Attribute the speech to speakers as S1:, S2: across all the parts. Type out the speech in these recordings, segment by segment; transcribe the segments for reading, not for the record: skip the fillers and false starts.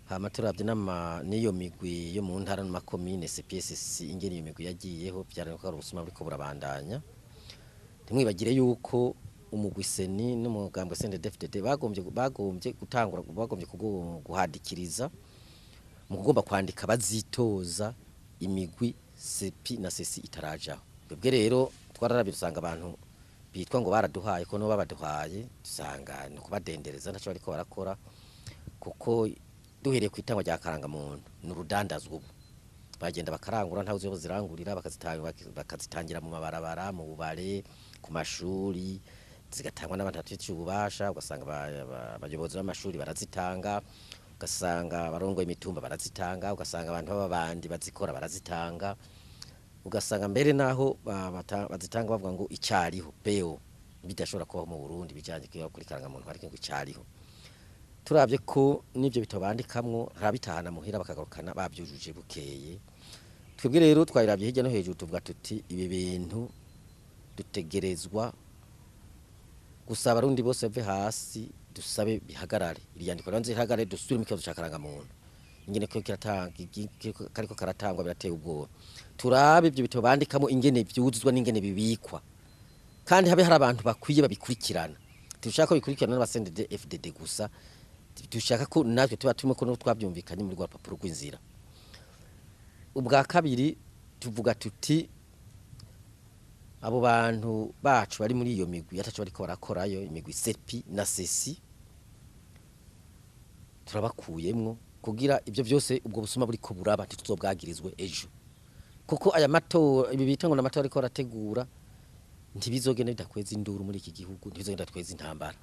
S1: hama turavye niyo migwi yo mu ntara no makomine CPSC ingene iyo migwi yagiyeho byaranko ari ubusuma buriko burabandanya ntimwibagire yuko umugwi CENI n'umugambwe CNDD-FDD bagombye gutangura bagombye guhadikiriza mu kugomba kwandika bazitoza imigwi CEPI na CECI itarajaho bwe rero twararabye dusanga abantu bitwa ngo baraduhaye ko no babaduhaye dusanga no kubadendereza ntaco bariko barakora kuko duhereye ku itangwa rya karanga muntu n'urudandazwa ubu bagenda bakarangura ntawe uzo zirangurira bakazitangira mu mabarabara mu bubare ku mashuri zigatangwa n'abantu bafite ububasha ugasanga abayobozi b'amashuri barazitanga ugasanga barongo imitumba barazitanga ugasanga abantu b'abandi bazikora barazitanga ugasanga mbere naho bazitanga bavuga ngo icyariho peo bidashobora kuba mu Burundi bijanye kuri karanga muntu ariko ngo icyariho turabye ko nivyo bitobandikamwo harabitahana muhira bakagarukana babyujuje bukeye twebwe rero twarirabye hirya no hejuru tuvuga tuti ibi bintu dutegerezwa gusaba abarundi bose bave hasi dusabe bihagarare iriyandiko ranze ihagarare dusubire mu kibazo cyakaranga muntu ingene ko kariko karatangwa birateye ubwoba turabe ibyo bitobandikamo ingene byuzuzwa n'ingene bibikwa kandi habe hari abantu bakwiye babikurikirana tushaka ko bikurikirana n'abasendede FDD gusa dushaka ko natwe tuba turimo ko twabyumvikanye muri rwa papuro rw'inzira ubwa kabiri tuvuga tuti abo bantu bacu bari muri iyo migwi atacho bariko barakorayo imigwi CEPI na CECI turabakuyemwo kugira ibyo byose ubwo busuma buri ko buraba tuzobwagirizwe ejo kuko aya matora ibi bitango na matora ariko arategura ntibizogenda bidakweza induru muri iki gihugu ntibizogenda tweza intambara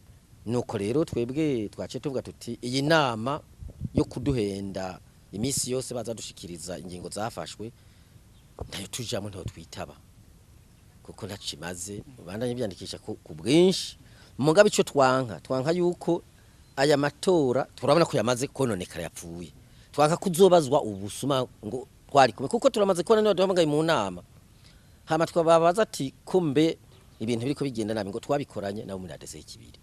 S1: nuko rero twebwe twace tuvuga tuti iyi nama yo kuduhenda imisi yose bazadushikiriza ingingo zafashwe ntayo tujamo ntayo twitaba kuko ntacimaze bandanye byandikisha ku bwinshi mugabe ico twanka yuko aya matora turabona ko yamaze kononekara yapfuye twanka kuzobazwa ubusuma ngo twari kumwe kuko turamaze kubona niba duhamagaye mu nama hama twababaza ati kumbe ibintu biriko bigenda nabi ngo twabikoranye nabo muri ADC Ikibiri